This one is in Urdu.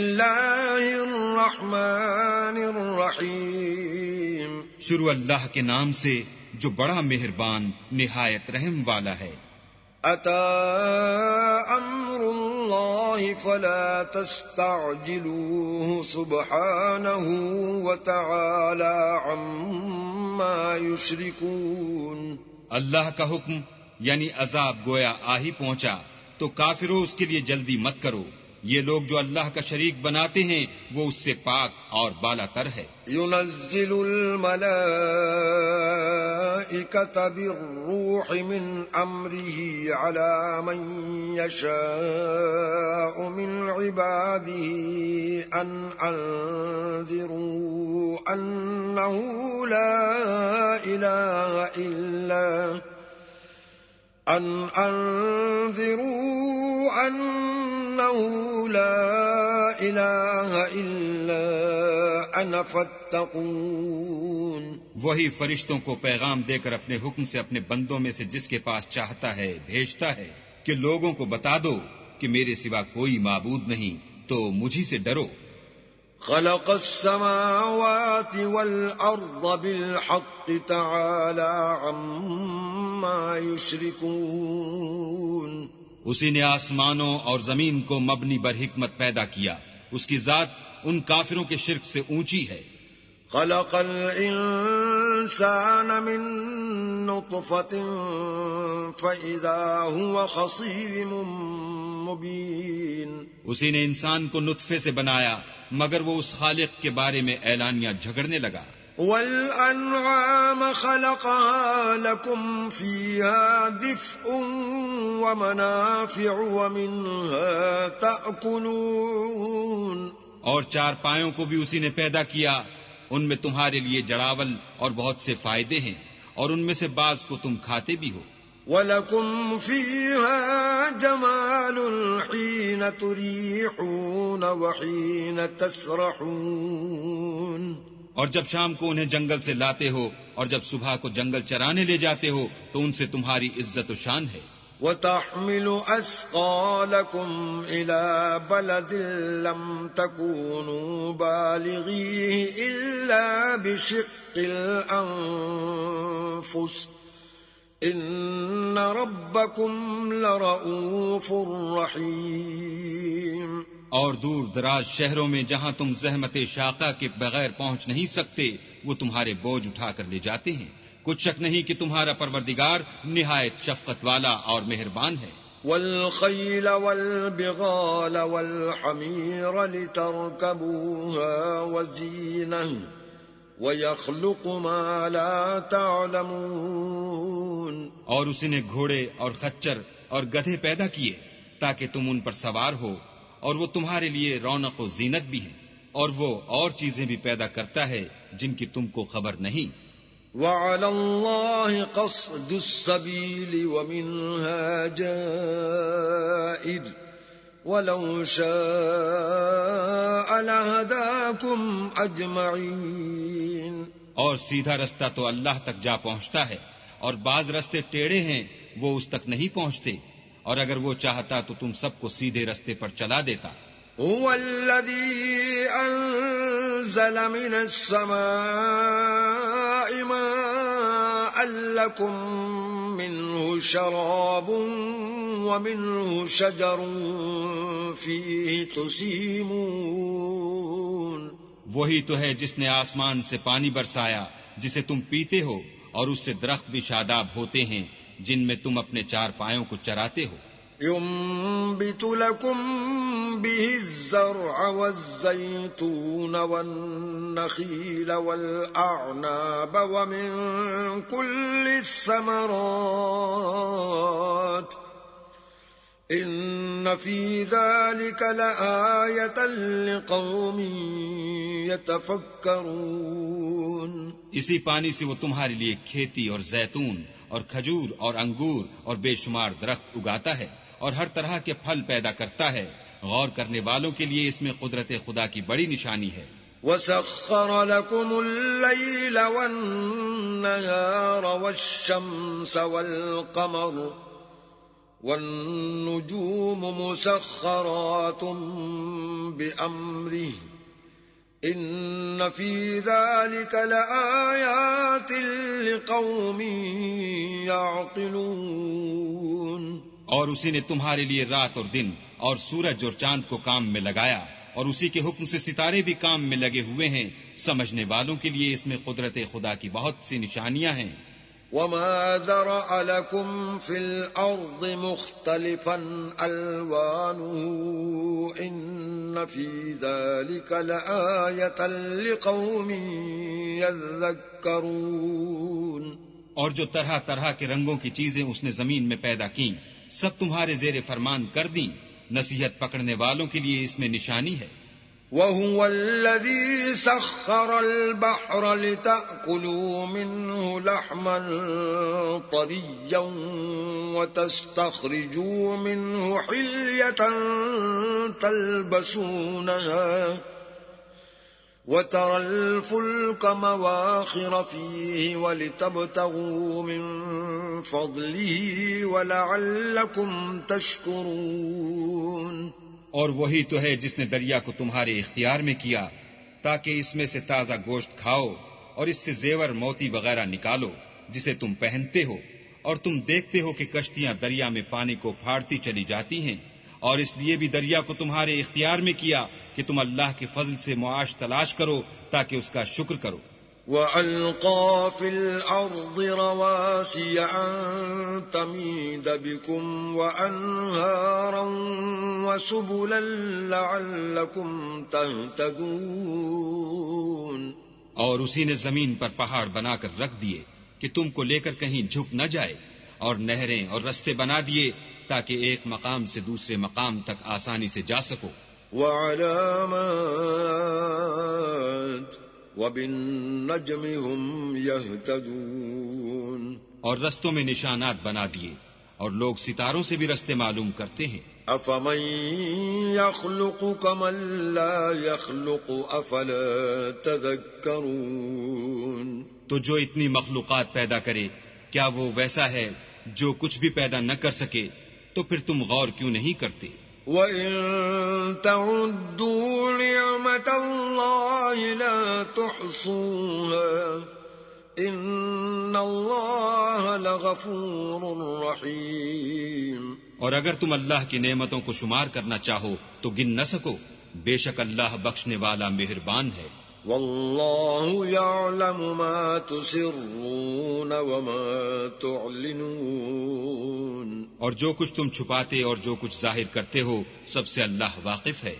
اللہ الرحمن الرحیم، شروع اللہ کے نام سے جو بڑا مہربان نہایت رحم والا ہے۔ اتی امر اللہ فلا تستعجلوه سبحانہ وتعالی عما یشرکون۔ اللہ کا حکم یعنی عذاب گویا آ ہی پہنچا تو کافروں اس کے لیے جلدی مت کرو، یہ لوگ جو اللہ کا شریک بناتے ہیں وہ اس سے پاک اور بالا تر ہے۔ ينزل الملائكة بالروح من أمره على من يشاء من عباده أن أنذروا أنه لا إله إلا أنا فاتقون۔ وہی فرشتوں کو پیغام دے کر اپنے حکم سے اپنے بندوں میں سے جس کے پاس چاہتا ہے بھیجتا ہے کہ لوگوں کو بتا دو کہ میرے سوا کوئی معبود نہیں تو مجھی سے ڈرو۔ خلق السماوات والأرض بالحق تعالى عما يشركون۔ اسی نے آسمانوں اور زمین کو مبنی بر حکمت پیدا کیا، اس کی ذات ان کافروں کے شرک سے اونچی ہے۔ خلق الانسان من نطفة فإذا هو خصيم مبين۔ اسی نے انسان کو نطفے سے بنایا مگر وہ اس خالق کے بارے میں اعلانیہ جھگڑنے لگا۔ والانعام خلقها لكم فيها دفء ومنافع ومنها تأكلون۔ اور چار پایوں کو بھی اسی نے پیدا کیا، ان میں تمہارے لیے جڑاول اور بہت سے فائدے ہیں اور ان میں سے بعض کو تم کھاتے بھی ہو۔ وَلَكُمْ فِيهَا جَمَالٌ حِينَ تُرِيحُونَ وَحِينَ تَسْرَحُونَ۔ اور جب شام کو انہیں جنگل سے لاتے ہو اور جب صبح کو جنگل چرانے لے جاتے ہو تو ان سے تمہاری عزت و شان ہے۔ وَتَحْمِلُ أَثْقَالَكُمْ إِلَى بَلَدٍ لَمْ تَكُونُوا بَالِغِيهِ إِلَّا بِشِقِّ الْأَنفُسِ إِنَّ رَبَّكُمْ لَرَؤُوفٌ رَحِيمٌ۔ اور دور دراز شہروں میں جہاں تم زحمت شاقہ کے بغیر پہنچ نہیں سکتے وہ تمہارے بوجھ اٹھا کر لے جاتے ہیں، کچھ شک نہیں کہ تمہارا پروردگار نہایت شفقت والا اور مہربان ہے۔ والخیل والبغال والحمیر لترکبوها وزینہ وَيَخْلُقُ مَا لَا تَعْلَمُونَ۔ اور اسی نے گھوڑے اور خچر اور گدھے پیدا کیے تاکہ تم ان پر سوار ہو، اور وہ تمہارے لیے رونق و زینت بھی ہیں، اور وہ اور چیزیں بھی پیدا کرتا ہے جن کی تم کو خبر نہیں۔ وَعَلَى اللَّهِ قَصْدُ السَّبِيلِ وَمِنْهَا جَائِرٌ وَلَوْ شَاءَ لَهَدَاكُمْ أَجْمَعِينَ۔ اور سیدھا رستہ تو اللہ تک جا پہنچتا ہے اور بعض رستے ٹیڑھے ہیں وہ اس تک نہیں پہنچتے، اور اگر وہ چاہتا تو تم سب کو سیدھے رستے پر چلا دیتا۔ هو الذي أنزل من السماء ماء لكم منه شراب ومنه شجر فيه تسيمون۔ وہی تو ہے جس نے آسمان سے پانی برسایا جسے تم پیتے ہو، اور اس سے درخت بھی شاداب ہوتے ہیں جن میں تم اپنے چار پایوں کو چراتے ہو۔ ينبت لكم به الزرع والزيتون والنخيل والأعناب ومن كل الثمرات إن في ذلك لآية لقوم يتفكرون۔ اسی پانی سے وہ تمہارے لیے کھیتی اور زیتون اور کھجور اور انگور اور بے شمار درخت اگاتا ہے اور ہر طرح کے پھل پیدا کرتا ہے، غور کرنے والوں کے لیے اس میں قدرت خدا کی بڑی نشانی ہے۔ وَسَخَّرَ لَكُمُ اللَّيْلَ وَالنَّهَارَ وَالشَّمْسَ وَالْقَمَرَ والنجوم مسخرات بأمره إن في ذلك لآيات لقوم يعقلون. اور اسی نے تمہارے لیے رات اور دن اور سورج اور چاند کو کام میں لگایا، اور اسی کے حکم سے ستارے بھی کام میں لگے ہوئے ہیں. سمجھنے والوں کے لیے اس میں قدرت خدا کی بہت سی نشانیاں ہیں. وما ذرأ لكم في الأرض مختلفا ألوانه إن في ذلك لآية لقوم يذكرون. اور جو طرح طرح کے رنگوں کی چیزیں اس نے زمین میں پیدا کیں، سب تمہارے زیر فرمان کر دیں. نصیحت پکڑنے والوں کے لیے اس میں نشانی ہے. وهو الذي سخر البحر لتأكلوا منه لحما طريا وتستخرجوا منه حلية تلبسونها وترى الفلك مواخر فيه ولتبتغوا من فضله ولعلكم تشكرون. اور وہی تو ہے جس نے دریا کو تمہارے اختیار میں کیا تاکہ اس میں سے تازہ گوشت کھاؤ اور اس سے زیور موتی وغیرہ نکالو جسے تم پہنتے ہو، اور تم دیکھتے ہو کہ کشتیاں دریا میں پانی کو پھاڑتی چلی جاتی ہیں، اور اس لیے بھی دریا کو تمہارے اختیار میں کیا کہ تم اللہ کے فضل سے معاش تلاش کرو تاکہ اس کا شکر کرو. وَأَلْقَى فِي الْأَرْضِ رَوَاسِيَ أَن تَمِيدَ بِكُمْ وَأَنْهَارًا وَسُبُلًا لَعَلَّكُمْ تَهْتَدُونَ. اور اسی نے زمین پر پہاڑ بنا کر رکھ دیے کہ تم کو لے کر کہیں جھک نہ جائے، اور نہریں اور رستے بنا دیے تاکہ ایک مقام سے دوسرے مقام تک آسانی سے جا سکو. وَعَلَامَاتٍ وَبِالنَّجْمِ هُمْ يَهْتَدُونَ. اور رستوں میں نشانات بنا دیے، اور لوگ ستاروں سے بھی رستے معلوم کرتے ہیں. أَفَمَن يَخْلُقُ كَمَن لَّا يَخْلُقُ أَفَلَا تَذَكَّرُونَ. تو جو اتنی مخلوقات پیدا کرے، کیا وہ ویسا ہے جو کچھ بھی پیدا نہ کر سکے؟ تو پھر تم غور کیوں نہیں کرتے؟ وَإِن تَعُدُّوا نِعْمَةَ اللَّهِ لَا تُحْصُوهَا إِنَّ اللَّهَ لَغَفُورٌ رَّحِيمٌ. اور اگر تم اللہ کی نعمتوں کو شمار کرنا چاہو تو گن نہ سکو، بے شک اللہ بخشنے والا مہربان ہے. وَاللَّهُ يَعْلَمُ مَا تُسِرُّونَ وَمَا تُعْلِنُونَ. اور جو کچھ تم چھپاتے اور جو کچھ ظاہر کرتے ہو، سب سے اللہ واقف ہے.